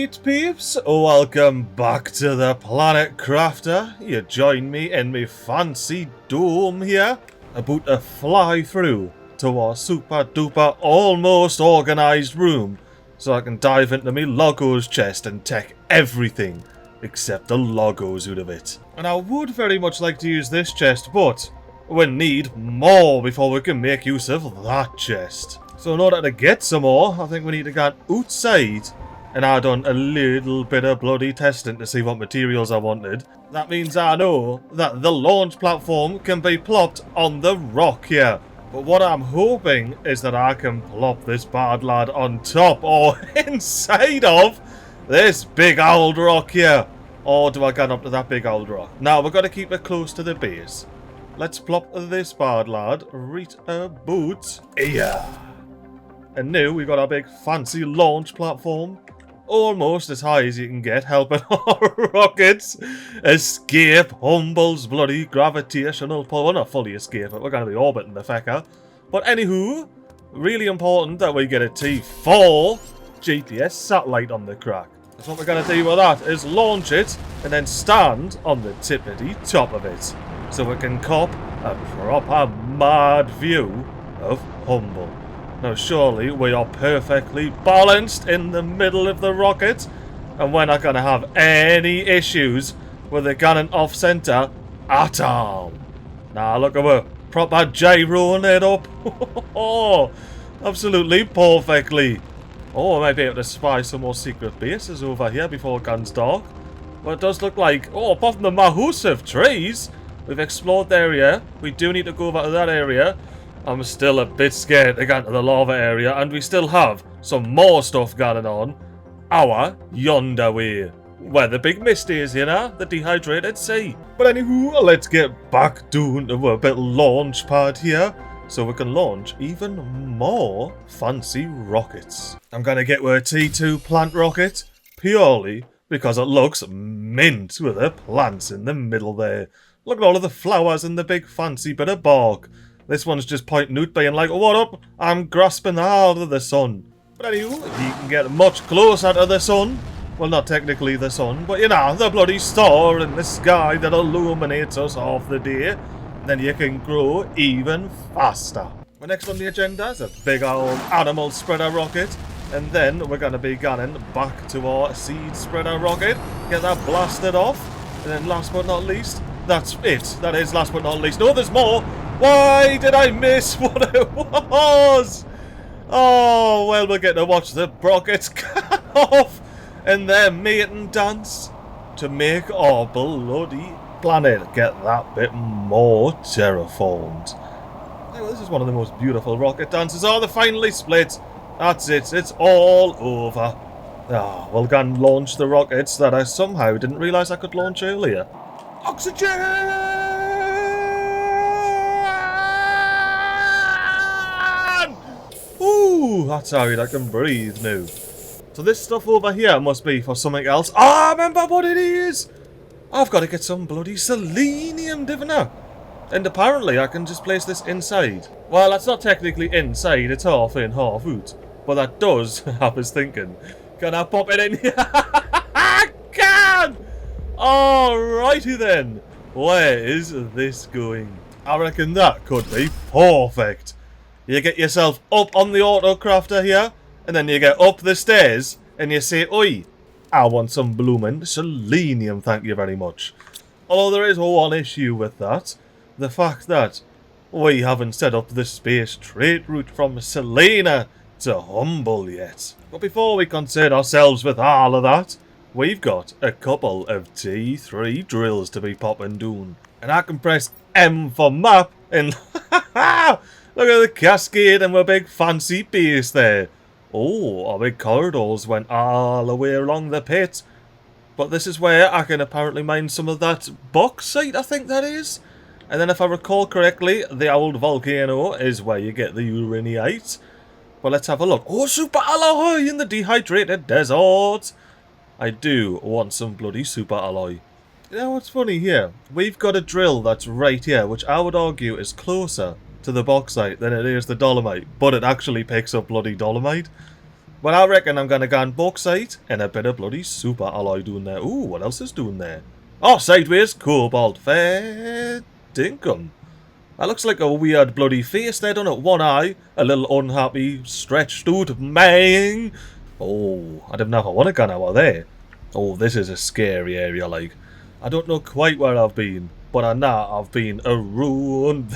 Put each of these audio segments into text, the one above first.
Alright peeps, welcome back to the Planet Crafter. You join me in my fancy dome here, about to fly through to our super duper almost organised room so I can dive into my Logos chest and take everything except the Logos out of it. And I would very much like to use this chest, but we need more before we can make use of that chest. So in order to get some more, I think we need to go outside and I done a little bit of bloody testing to see what materials I wanted. That means I know that the launch platform can be plopped on the rock here. But what I'm hoping is that I can plop this bad lad on top or inside of this big old rock here. Or do I get up to that big old rock? Now we've got to keep it close to the base. Let's plop this bad lad right about here. And now we've got our big fancy launch platform. Almost as high as you can get, helping our rockets escape Humble's bloody gravitational pull. Well, not fully escape it, we're going to be orbiting the fecker. But anywho, really important that we get a T4 GPS satellite on the crack. So what we're going to do with that is launch it and then stand on the tippity top of it. So we can cop a proper mad view of Humble. Now surely we are perfectly balanced in the middle of the rocket and we're not going to have any issues with it going off centre at all. Now look at we're proper gyroing it up. Absolutely perfectly. Oh, I might be able to spy some more secret bases over here before it gets dark. But it does look like, apart from the massive trees, we've explored the area. We do need to go over to that area. I'm still a bit scared to get to the lava area, and we still have some more stuff going on our yonder way, where the big mist is, you know, the dehydrated sea. But anywho, let's get back down to a bit launch pad here, so we can launch even more fancy rockets. I'm gonna get a T2 plant rocket, purely because it looks mint with the plants in the middle there. Look at all of the flowers and the big fancy bit of bark. This one's just pointing out, being like, what up? I'm grasping the heart of the sun. But anyway, you can get much closer to the sun. Well, not technically the sun, but you know, the bloody star in the sky that illuminates us half the day. Then you can grow even faster. Well, next on the agenda is a big old animal spreader rocket. And then we're going to be gunning back to our seed spreader rocket. Get that blasted off. And then last but not least, that's it. That is last but not least. No, there's more. Why did I miss what it was? Oh, well, we're getting to watch the rockets cut off and their mating dance to make our bloody planet get that bit more terraformed. Oh, this is one of the most beautiful rocket dances. Oh, they finally split. That's it. It's all over. Oh, we'll go and launch the rockets that I somehow didn't realise I could launch earlier. Oxygen! Ooh, that's alright, I can breathe now. So this stuff over here must be for something else. I remember what it is! I've got to get some bloody selenium, didn't I? And apparently I can just place this inside. Well, that's not technically inside, it's half in, half out. But that does have us thinking. Can I pop it in here? I can! Alrighty then. Where is this going? I reckon that could be perfect. You get yourself up on the autocrafter here, and then you get up the stairs, and you say, oi, I want some blooming selenium, thank you very much. Although there is one issue with that, the fact that we haven't set up the space trade route from Selena to Humble yet. But before we concern ourselves with all of that, we've got a couple of T3 drills to be popping down. And I can press M for map, and look at the cascade and my big fancy base there. Oh, our big corridors went all the way along the pit. But this is where I can apparently mine some of that bauxite, I think that is. And then if I recall correctly, the old volcano is where you get the uraninite. But let's have a look. Oh, super alloy in the dehydrated desert. I do want some bloody super alloy. You know what's funny here? We've got a drill that's right here, which I would argue is closer to the bauxite than it is the dolomite, but it actually picks up bloody dolomite. But I reckon I'm going to go on bauxite and a bit of bloody super alloy doing there. Ooh, what else is doing there? Oh, sideways, cobalt. Fair dinkum. That looks like a weird bloody face there, doesn't it? One eye, a little unhappy, stretched out, mang. Oh, I don't know if I want to go now there. Oh, this is a scary area, like. I don't know quite where I've been, but I know I've been around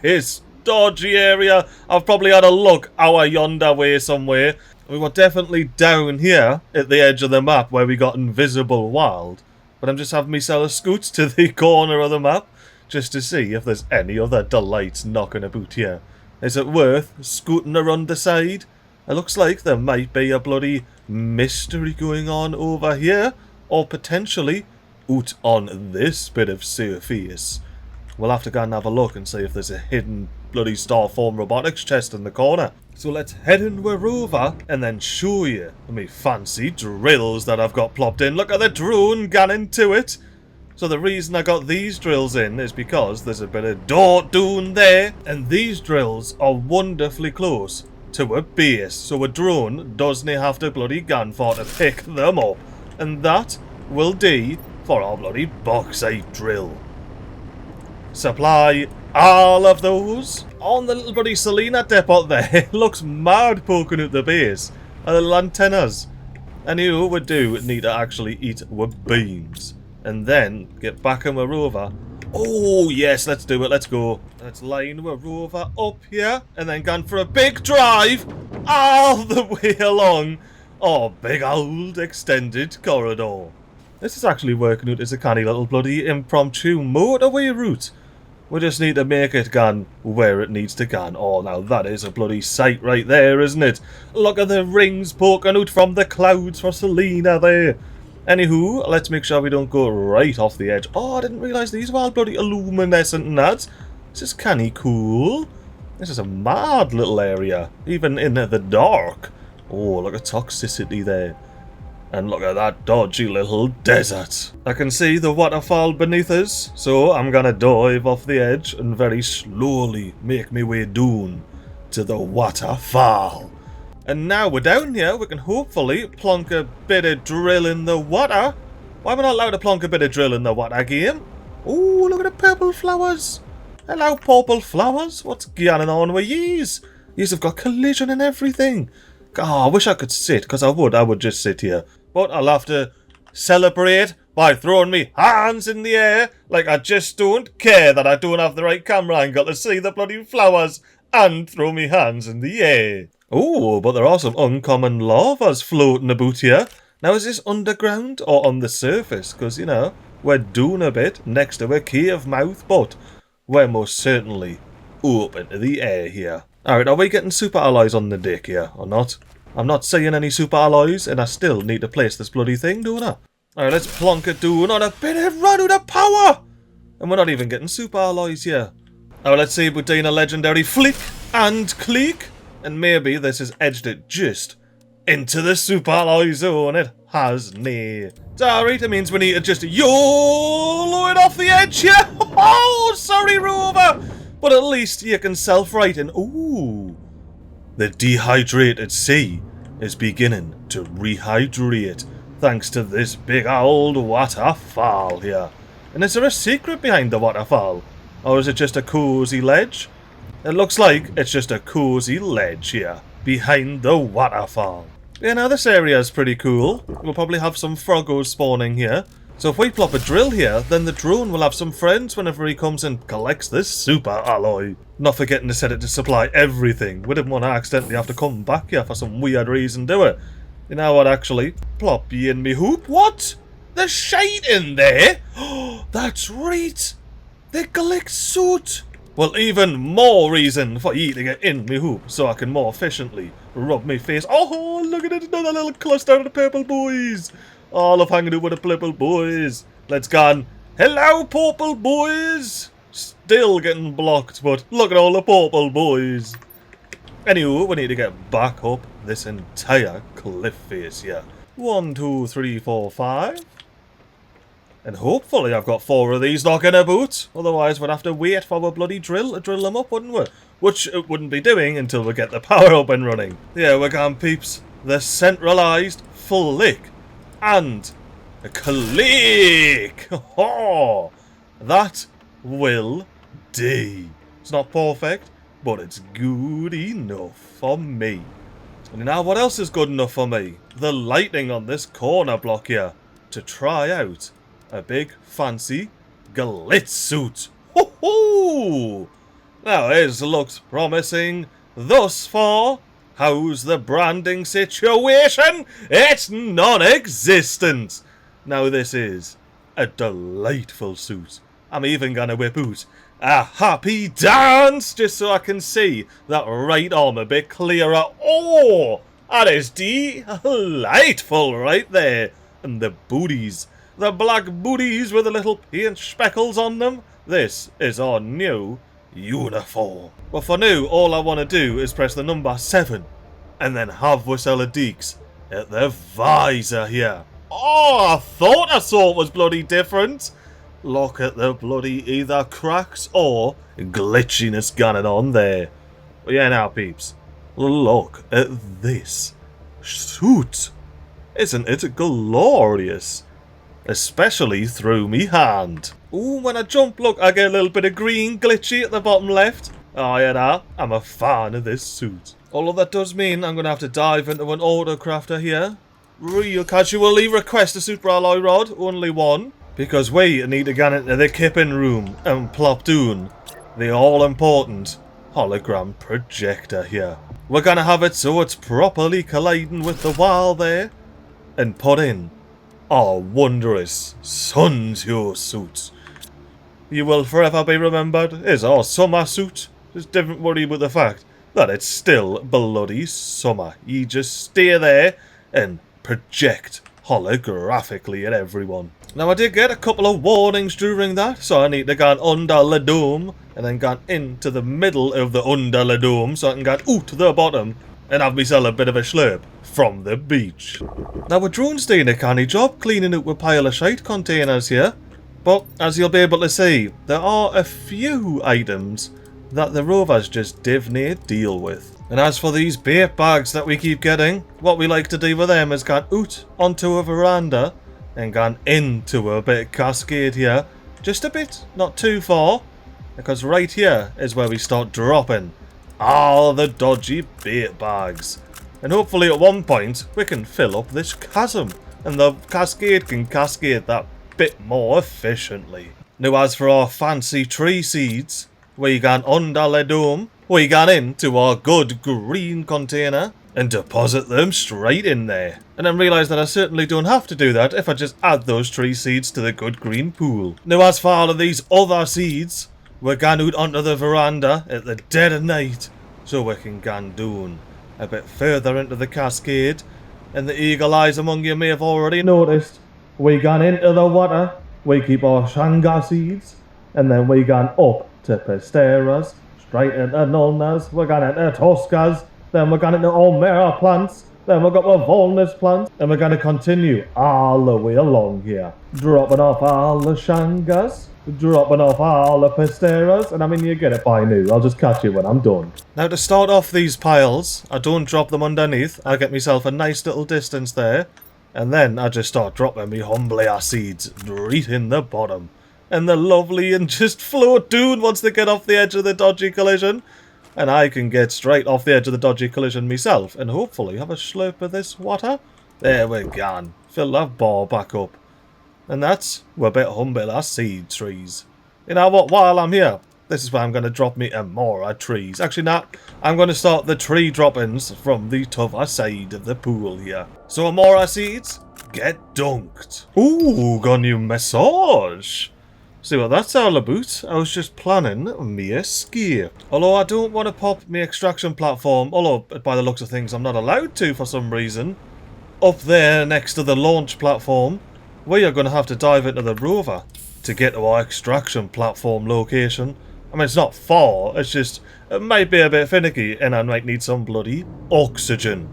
this dodgy area. I've probably had a look out yonder way somewhere. We were definitely down here at the edge of the map where we got invisible wild. But I'm just having myself a scoot to the corner of the map just to see if there's any other delights knocking about here. Is it worth scooting around the side? It looks like there might be a bloody mystery going on over here, or potentially out on this bit of surface. We'll have to go and have a look and see if there's a hidden bloody Starform robotics chest in the corner. So let's head into a rover and then show you me fancy drills that I've got plopped in. Look at the drone gunning to it. So the reason I got these drills in is because there's a bit of dirt down there, and these drills are wonderfully close to a base, so a drone doesn't have to bloody gun for to pick them up, and that will do for our bloody bauxite drill. Supply all of those on the little bloody Selena depot there. It looks mad poking out the base. And the little antennas. And you would do need to actually eat with beans. And then get back on a rover. Oh yes, let's do it, let's go. Let's line a rover up here. And then go for a big drive all the way along our big old extended corridor. This is actually working out as a canny little bloody impromptu motorway route. We just need to make it gone where it needs to go. Oh, now that is a bloody sight right there, isn't it? Look at the rings poking out from the clouds for Selena there. Anywho, let's make sure we don't go right off the edge. Oh, I didn't realise these were all bloody luminescent and that. This is canny cool. This is a mad little area, even in the dark. Oh, look at toxicity there. And look at that dodgy little desert. I can see the waterfall beneath us, so I'm gonna dive off the edge and very slowly make my way down to the waterfall. And now we're down here, we can hopefully plonk a bit of drill in the water. Why am I not allowed to plonk a bit of drill in the water, game? Oh, look at the purple flowers. Hello, purple flowers. What's going on with yous? Yous have got collision and everything. Oh, I wish I could sit, because I would just sit here. But I'll have to celebrate by throwing me hands in the air like I just don't care that I don't have the right camera angle to see the bloody flowers and throw me hands in the air. Oh, but there are some uncommon lavas floating about here. Now, is this underground or on the surface? Because, you know, we're doing a bit next to a cave mouth, but we're most certainly up into the air here. Alright, are we getting super alloys on the deck here, or not? I'm not seeing any super alloys, and I still need to place this bloody thing, don't I? Alright, let's plonk it down on a bit of run out of power! And we're not even getting super alloys here. Alright, let's see if we're doing a legendary flick and click. And maybe this has edged it just into the super alloy zone. It has nae. Alright, it means we need to just YOLO it off the edge here. Oh, sorry, Rover. But at least you can self-right and ooh. The dehydrated sea is beginning to rehydrate thanks to this big old waterfall here. And is there a secret behind the waterfall? Or is it just a cozy ledge? It looks like it's just a cozy ledge here behind the waterfall. Yeah, now this area is pretty cool. We'll probably have some froggos spawning here. So if we plop a drill here, then the drone will have some friends whenever he comes and collects this super alloy. Not forgetting to set it to supply everything. We didn't want to accidentally have to come back here for some weird reason, do it? You know what, actually? Plop ye in me hoop. What? There's shade in there? Oh, that's right. They collect soot. Well, even more reason for ye to get in me hoop so I can more efficiently rub me face. Oh, look at it, another little cluster of the purple boys. All of hanging out with the purple boys. Let's go on. Hello, purple boys. Still getting blocked, but look at all the purple boys. Anyway, we need to get back up this entire cliff face here. 1, 2, 3, 4, 5. And hopefully I've got 4 of these knocking about. Otherwise we'd have to wait for a bloody drill to drill them up, wouldn't we? Which it wouldn't be doing until we get the power up and running. Yeah, we're going, peeps. the centralized flick and a click. Oh, that will do. It's not perfect, but it's good enough for me. And now what else is good enough for me? The lighting on this corner block here to try out a big fancy glitz suit. Hoo-hoo! Now this looks promising thus far. How's the branding situation? It's non-existent. Now this is a delightful suit. I'm even gonna whip out a happy dance just so I can see that right arm a bit clearer. Oh, that is delightful right there. And the booties, the black booties with the little paint speckles on them. This is our new uniform. But for now, all I want to do is press the number 7 and then have whistle deeks at the visor here. Oh, I thought I saw it was bloody different. Look at the bloody either cracks or glitchiness going on there. But yeah, now peeps, look at this suit. Isn't it glorious? Especially through me hand. Ooh, when I jump, look, I get a little bit of green glitchy at the bottom left. Oh, yeah, nah, I'm a fan of this suit. Although that does mean I'm going to have to dive into an autocrafter here. Real casually request a super alloy rod, only one. Because we need to get into the kipping room and plop down the all-important hologram projector here. We're going to have it so it's properly colliding with the wall there. And put in our wondrous Sun's suit. You will forever be remembered as our summer suit. Just don't worry about the fact that it's still bloody summer. You just stay there and project holographically at everyone. Now I did get a couple of warnings during that, so I need to go under the dome and then go into the middle of the under the dome so I can get out to the bottom and have myself a bit of a slurp from the beach. Now we're drones doing a canny job cleaning out a pile of shite containers here, but as you'll be able to see, there are a few items that the rovers just didn't deal with. And as for these bait bags that we keep getting, what we like to do with them is go out onto a veranda and go into a bit of cascade here, just a bit, not too far, because right here is where we start dropping all the dodgy bait bags. And hopefully at one point we can fill up this chasm and the cascade can cascade that bit more efficiently. Now as for our fancy tree seeds, we go under the dome, we go into our good green container and deposit them straight in there. And then realise that I certainly don't have to do that if I just add those tree seeds to the good green pool. Now as for all of these other seeds, we're going out onto the veranda at the dead of night so we can go down a bit further into the cascade. And the eagle eyes among you may have already noticed, we gone into the water, we keep our shanga seeds, and then we gone up to pisteras, straight into nulnas, we're gone into toscas, then we're going into Omera plants, then we've got the walnut plants, and we're going to continue all the way along here. Dropping off all the shangas, dropping off all the pisteras, and I mean you get it by now, I'll just catch you when I'm done. Now to start off these piles, I don't drop them underneath, I get myself a nice little distance there, and then I just start dropping me humbly seeds right in the bottom. And they're lovely and just float down once they get off the edge of the dodgy collision. And I can get straight off the edge of the dodgy collision myself and hopefully have a slurp of this water. There we go. Fill that bar back up. And that's a bit humble as seed trees. You know what, while I'm here, this is where I'm going to drop me more trees. Actually, not. I'm going to start the tree droppings from the tougher side of the pool here. So more seeds, get dunked. Ooh, got a new massage. See what that's all about. I was just planning me escape. Although I don't want to pop my extraction platform, although by the looks of things I'm not allowed to for some reason, up there next to the launch platform, we are going to have to dive into the rover to get to our extraction platform location. I mean, it's not far, it's just, it might be a bit finicky and I might need some bloody oxygen.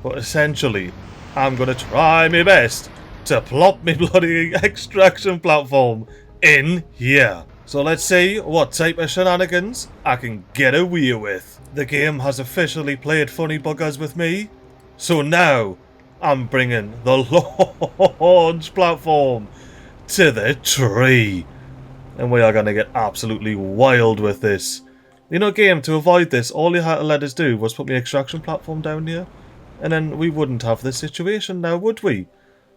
But essentially, I'm going to try my best to plop my bloody extraction platform in here. So let's see what type of shenanigans I can get away with. The game has officially played funny buggers with me, So now, I'm bringing the launch platform to the tree. And we are going to get absolutely wild with this. You know, game, to avoid this, all you had to let us do was put the extraction platform down here. And then we wouldn't have this situation now, would we?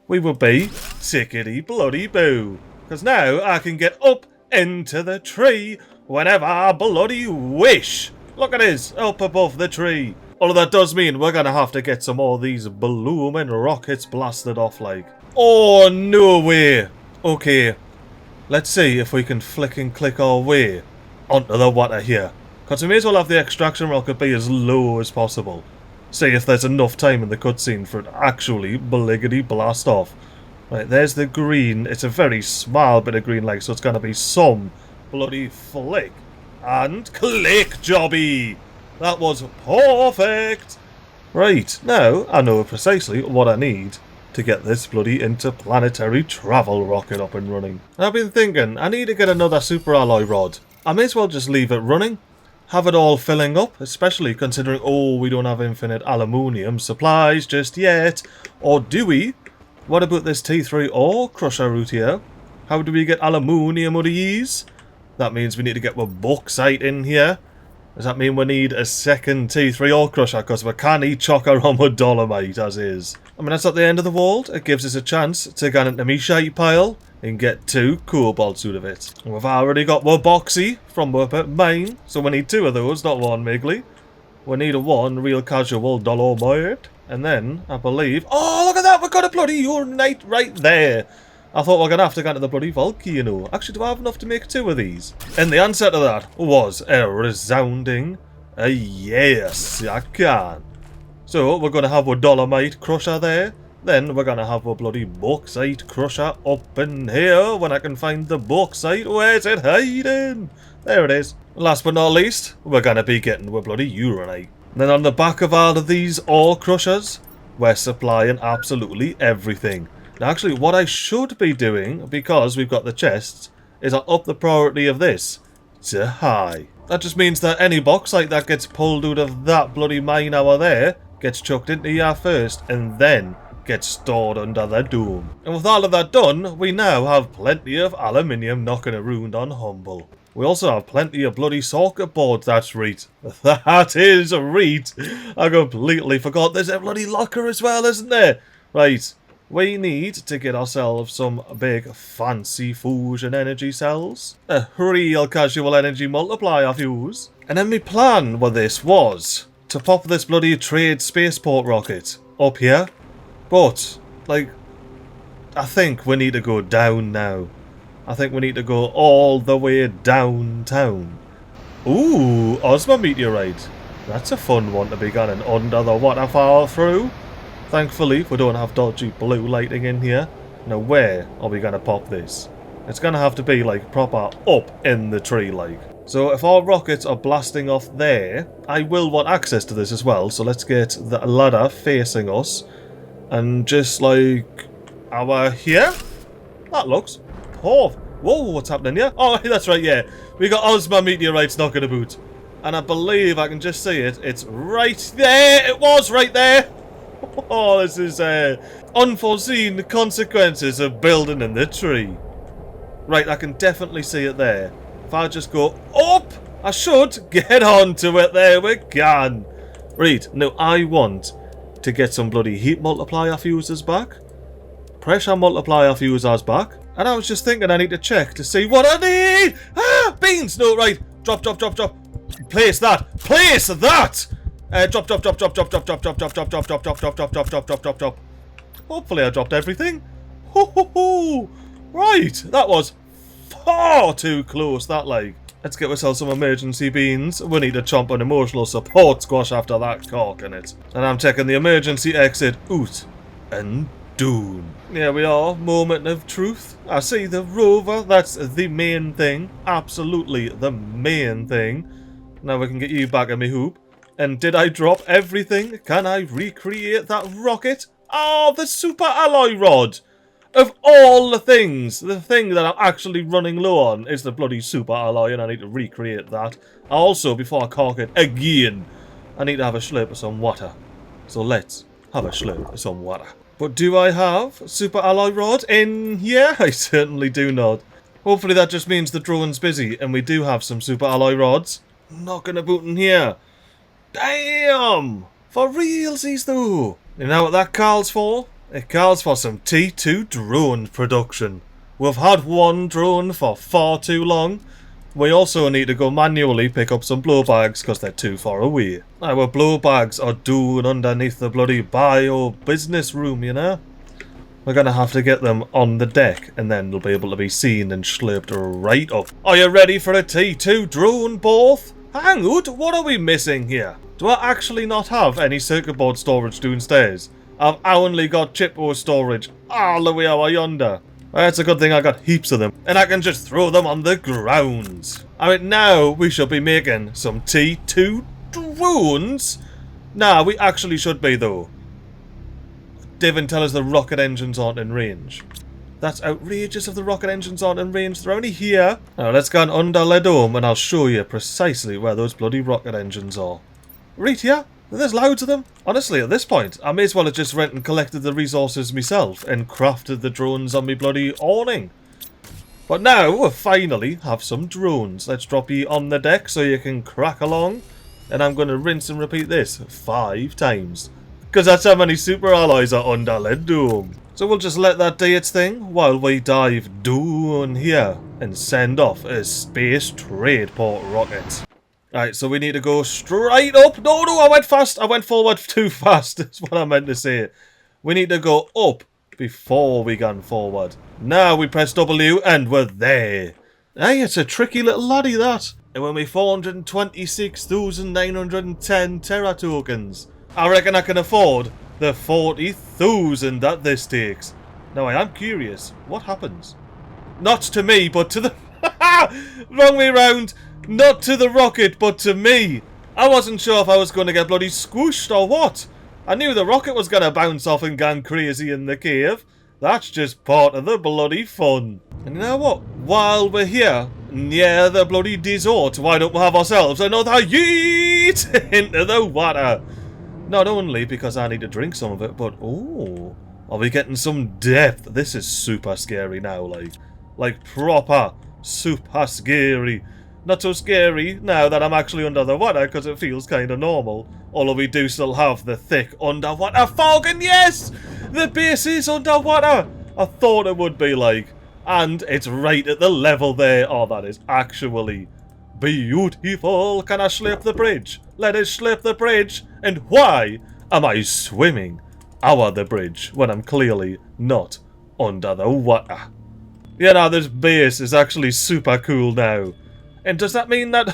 We would be tickety bloody boo. Because now I can get up into the tree whenever I bloody wish. Look at this, up above the tree. Although that does mean we're going to have to get some more of these blooming rockets blasted off like. Oh, no way. Okay, let's see if we can flick and click our way onto the water here. Because we may as well have the extraction rocket be as low as possible. See if there's enough time in the cutscene for it to actually bliggity blast off. Right, there's the green. It's a very small bit of green like, so it's going to be some bloody flick. And click, jobby! That was perfect! Right, now I know precisely what I need to get this bloody interplanetary travel rocket up and running. I've been thinking, I need to get another super alloy rod. I may as well just leave it running. Have it all filling up, especially considering, oh, we don't have infinite aluminium supplies just yet. Or do we? What about this T3 ore crusher route here? How do we get aluminium out of these? That means we need to get more bauxite in here. Does that mean we need a second T3 ore crusher? Because we can't chock around with dolomite as is. I mean, that's not the end of the world. It gives us a chance to get into me shite pile and get 2 cobalts out of it. We've already got one boxy from up at mine, so we need 2 of those, not one MiGly. We need a 1 real casual dolomite. And then, I believe... Oh, look at that! We've got a bloody uranite right there! I thought we were going to have to go to the bloody volcano. Actually, do I have enough to make 2 of these? And the answer to that was a resounding yes, I can. So, we're going to have a dolomite crusher there. Then, we're going to have a bloody bauxite crusher up in here. When I can find the bauxite, where's it hiding? There it is. Last but not least, we're going to be getting a bloody uranite. Then on the back of all of these ore crushers, we're supplying absolutely everything. Now actually what I should be doing, because we've got the chests, is I'll up the priority of this to high. That just means that any bauxite that gets pulled out of that bloody mine over there gets chucked into here first and then gets stored under the dome. And with all of that done, we now have plenty of aluminium knocking around on Humble. We also have plenty of bloody circuit boards, that's right. That is right. I completely forgot there's a bloody locker as well, isn't there? Right, we need to get ourselves some big fancy fusion energy cells. A real casual energy multiplier fuse. And then my plan with this was to pop this bloody trade spaceport rocket up here. But, like, I think we need to go down now. I think we need to go all the way downtown. Ooh, Ozma meteorite. That's a fun one to be going under the waterfall through. Thankfully, we don't have dodgy blue lighting in here. Now, where are we going to pop this? It's going to have to be, like, proper up in the tree, like. So, if our rockets are blasting off there, I will want access to this as well. So, let's get the ladder facing us. And just, like, over here? That looks... Oh, whoa, what's happening here? Oh, that's right, yeah. We got Ozma meteorites knocking about. And I believe I can just see it. It's right there. It was right there. Oh, this is unforeseen consequences of building in the tree. Right, I can definitely see it there. If I just go up, I should get onto it. There we can. Right, now I want to get some bloody heat multiplier fuses back. Pressure multiplier fusers back. And I was just thinking I need to check to see what I need! Ah! Beans! No, right. Drop, drop, drop, drop. Place that! Place that! Drop, drop, drop, drop, drop, drop, drop, drop, drop, drop, drop, drop, drop, drop, drop, drop, drop, drop, drop, drop. Hopefully I dropped everything. Ho ho ho! Right, that was far too close, that like. Let's get ourselves some emergency beans. We need to chomp an emotional support squash after that cork in it. And I'm checking the emergency exit out and down. Here we are, moment of truth. I see the rover, that's the main thing. Absolutely the main thing. Now we can get you back in my hoop. And did I drop everything? Can I recreate that rocket? Oh, the super alloy rod! Of all the things, the thing that I'm actually running low on is the bloody super alloy, and I need to recreate that. Also, before I cork it again, I need to have a slurp of some water. So let's have a slurp of some water. But do I have super alloy rod in here? I certainly do not. Hopefully that just means the drone's busy and we do have some super alloy rods. Not gonna boot in here. Damn! For realsies though. You know what that calls for? It calls for some T2 drone production. We've had one drone for far too long. We also need to go manually pick up some blow bags because they're too far away. Our blow bags are down underneath the bloody bio business room, you know? We're gonna have to get them on the deck and then they'll be able to be seen and slurped right up. Are you ready for a T2 drone, both? Hang on, what are we missing here? Do I actually not have any circuit board storage downstairs? I've only got chipboard storage all the way over yonder. Well, it's a good thing I got heaps of them, and I can just throw them on the ground. I mean, now we should be making some T2 drones. Nah, we actually should be, though. Divin, tell us the rocket engines aren't in range. That's outrageous if the rocket engines aren't in range. They're only here. Now, let's go under the dome, and I'll show you precisely where those bloody rocket engines are. Right here. There's loads of them. Honestly, at this point, I may as well have just went and collected the resources myself and crafted the drones on me bloody awning. But now, we finally have some drones. Let's drop you on the deck so you can crack along. And I'm going to rinse and repeat this 5 times. Because that's how many super alloys are under the dome. So we'll just let that do its thing while we dive down here and send off a space trade port rocket. Right, so we need to go straight up. No, I went fast. I went forward too fast. That's what I meant to say. We need to go up before we go forward. Now we press W and we're there. Hey, it's a tricky little laddie, that. And when we 426,910 Terra tokens, I reckon I can afford the 40,000 that this takes. Now, I am curious. What happens? Not to me, but to the... Wrong way round. Not to the rocket, but to me. I wasn't sure if I was going to get bloody squished or what. I knew the rocket was going to bounce off and gang crazy in the cave. That's just part of the bloody fun. And you know what? While we're here, near the bloody desert, why don't we have ourselves another yeet into the water? Not only because I need to drink some of it, but oh, are we getting some depth? This is super scary now, like proper super scary. Not so scary now that I'm actually under the water because it feels kind of normal. Although we do still have the thick underwater fog, and yes! The base is underwater! I thought it would be like. And it's right at the level there. Oh, that is actually beautiful. Can I slip the bridge? Let us slip the bridge. And why am I swimming over the bridge when I'm clearly not under the water? You know, this base is actually super cool now. And does that mean that...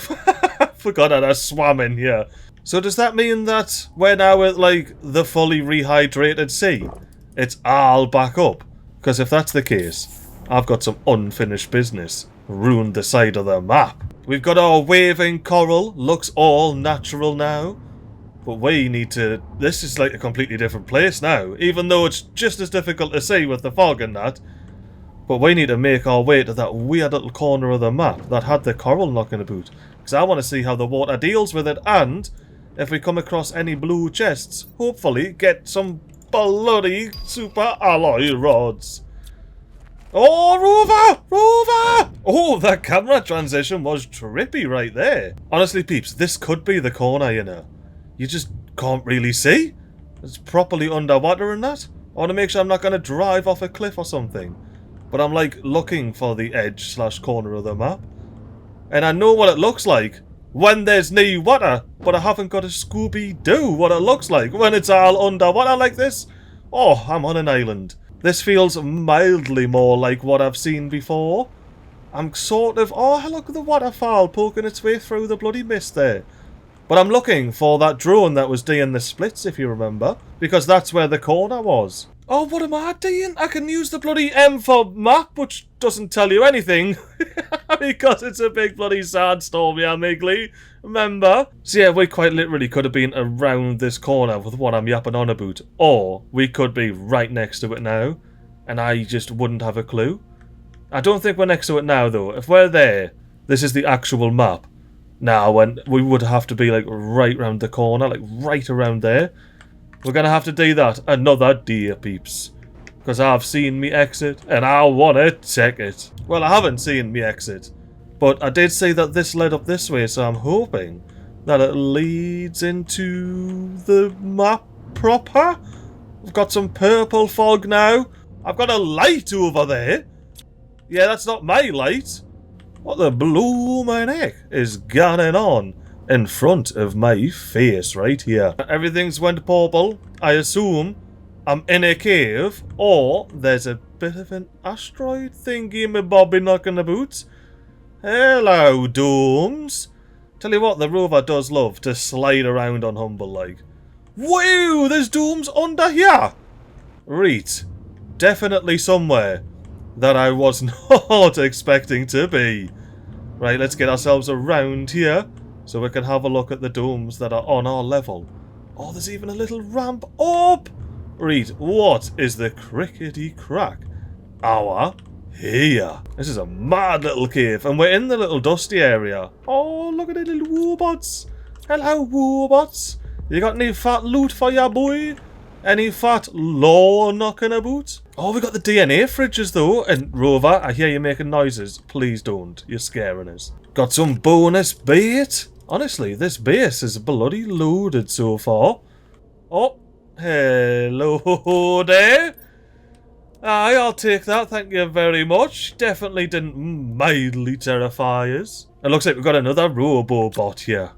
I forgot that I swam in here. So does that mean that we're now at, like, the fully rehydrated sea? It's all back up? Because if that's the case, I've got some unfinished business. Ruined the side of the map. We've got our waving coral. Looks all natural now. But we need to... This is like a completely different place now. Even though it's just as difficult to see with the fog and that. But we need to make our way to that weird little corner of the map that had the coral knocking about. Because I want to see how the water deals with it, and if we come across any blue chests, hopefully get some bloody super alloy rods. Oh, Rover! Rover! Oh, that camera transition was trippy right there. Honestly, peeps, this could be the corner, you know. You just can't really see. It's properly underwater and that. I want to make sure I'm not going to drive off a cliff or something. But I'm like looking for the edge / corner of the map. And I know what it looks like when there's no water, but I haven't got a Scooby-Doo what it looks like when it's all underwater like this. Oh, I'm on an island. This feels mildly more like what I've seen before. I'm sort of... Oh, look at the waterfall poking its way through the bloody mist there. But I'm looking for that drone that was doing the splits, if you remember. Because that's where the corner was. Oh, what am I doing? I can use the bloody M for map, which doesn't tell you anything. Because it's a big bloody sandstorm, yeah, MiGly. Remember? So yeah, we quite literally could have been around this corner with what I'm yapping on about. Or we could be right next to it now. And I just wouldn't have a clue. I don't think we're next to it now, though. If we're there, this is the actual map. Now, when we would have to be like right round the corner, like right around there. we're gonna have to do that another day, peeps. Because I've seen me exit, and I wanna check it. Well, I haven't seen me exit, but I did say that this led up this way, so I'm hoping that it leads into the map proper. We've got some purple fog now. I've got a light over there. Yeah, that's not my light. What the blooming heck is going on in front of my face right here? Everything's went purple. I assume I'm in a cave, or there's a bit of an asteroid thingy me bobby knocking about. Hello, domes. Tell you what, the rover does love to slide around on humble like. Wow, there's domes under here. Right, definitely somewhere that I was not expecting to be. Right, let's get ourselves around here so we can have a look at the domes that are on our level. Oh, there's even a little ramp up! Right, what is the crickety crack? Our here. This is a mad little cave, and we're in the little dusty area. Oh, look at the little robots. Hello, robots. You got any fat loot for ya, boy? Any fat law knocking about? Oh, we got the DNA fridges though. And Rover, I hear you making noises. Please don't. You're scaring us. Got some bonus bait. Honestly, this base is bloody loaded so far. Oh, hello there. Aye, I'll take that. Thank you very much. Definitely didn't mildly terrify us. It looks like we've got another Robobot here.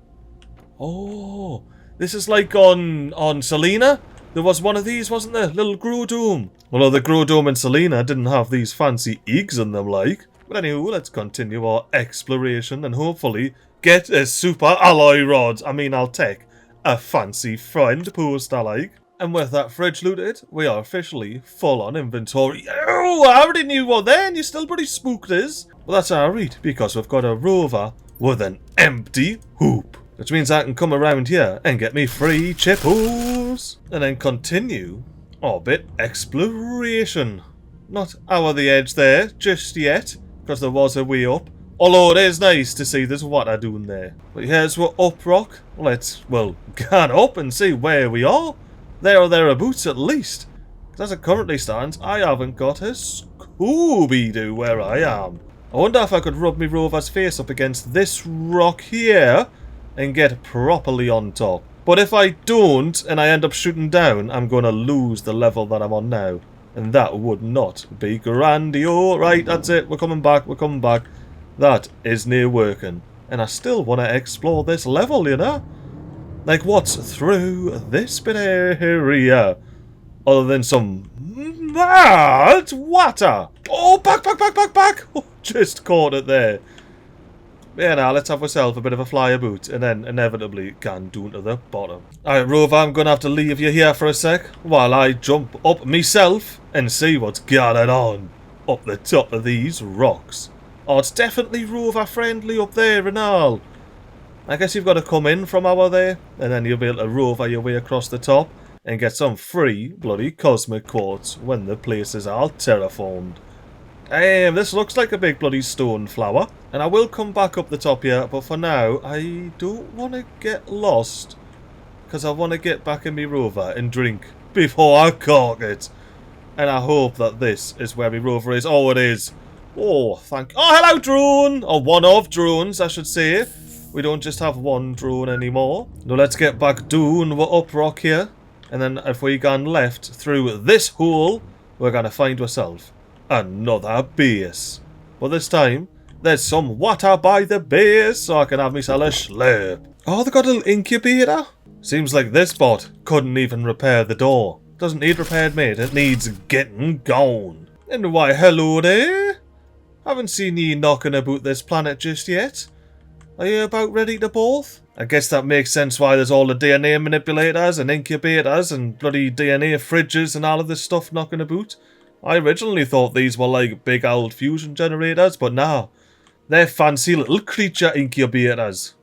Oh, this is like on Selena. There was one of these, wasn't there? Little Grow Dome. Although the Grow Dome in Selena didn't have these fancy eggs in them like. But anyway, let's continue our exploration and hopefully get a super alloy rod. I mean, I'll take a fancy friend poster like. And with that fridge looted, we are officially full on inventory. Oh, I already knew what then. You still pretty spooked us. Well, that's alright because we've got a rover with an empty hoop. Which means I can come around here and get me free chippos. And then continue our bit exploration. Not over the edge there just yet, because there was a way up. Although it is nice to see there's water doing there. But here's we're up rock. Let's, well, get up and see where we are. There or thereabouts at least. Because as it currently stands, I haven't got a Scooby-Doo where I am. I wonder if I could rub me rover's face up against this rock here and get properly on top. But if I don't and I end up shooting down, I'm going to lose the level that I'm on now. And that would not be grandio. Right, that's it. We're coming back. We're coming back. That is near working. And I still want to explore this level, you know? Like, what's through this bit area? Other than some mad water. Oh, back. Oh, just caught it there. Yeah, now let's have ourselves a bit of a fly about and then inevitably can down to the bottom. Alright, Rover, I'm going to have to leave you here for a sec while I jump up myself and see what's going on up the top of these rocks. Oh, it's definitely Rover friendly up there and all. I guess you've got to come in from over there and then you'll be able to rover your way across the top and get some free bloody cosmic quartz when the place is all terraformed. This looks like a big bloody stone flower. And I will come back up the top here, but for now, I don't want to get lost. Because I want to get back in my rover and drink before I cork it. And I hope that this is where my rover is. Oh, it is. Oh, thank... Oh, hello, drone! Or one of drones, I should say. We don't just have one drone anymore. Now, let's get back down. We're up rock here. And then if we go left through this hole, we're going to find ourselves another base. But this time, there's some water by the base, so I can have myself a slurp. Oh, they got a little incubator? Seems like this bot couldn't even repair the door. Doesn't need repaired, mate. It needs getting gone. And why, hello there. Haven't seen ye knocking about this planet just yet. Are you about ready to both? I guess that makes sense why there's all the DNA manipulators and incubators and bloody DNA fridges and all of this stuff knocking about. I originally thought these were like big old fusion generators, but nah. They're fancy little creature incubators.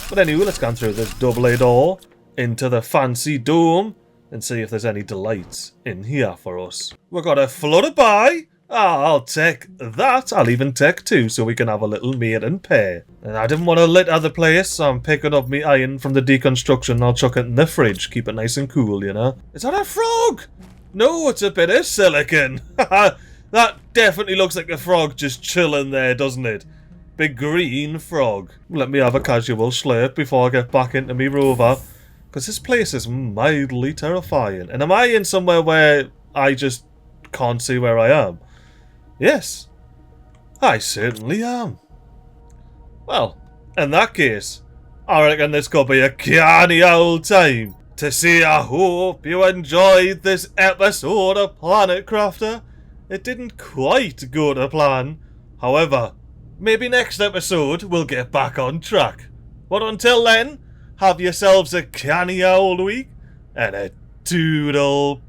But anyway, let's go through this double-A door into the fancy dome and see if there's any delights in here for us. We've got a flutterby. I'll take that. I'll even take 2 so we can have a little mate and pair. And I didn't want to litter the place, so I'm picking up me iron from the deconstruction. I'll chuck it in the fridge, keep it nice and cool, you know. Is that a frog? No, it's a bit of silicon. That definitely looks like a frog just chilling there, doesn't it? Big green frog. Let me have a casual slurp before I get back into me rover. Because this place is mildly terrifying. And am I in somewhere where I just can't see where I am? Yes, I certainly am. Well, in that case, I reckon this could be a canny old time to say I hope you enjoyed this episode of Planet Crafter. It didn't quite go to plan. However, maybe next episode we'll get back on track. But until then, have yourselves a canny old week and a toodle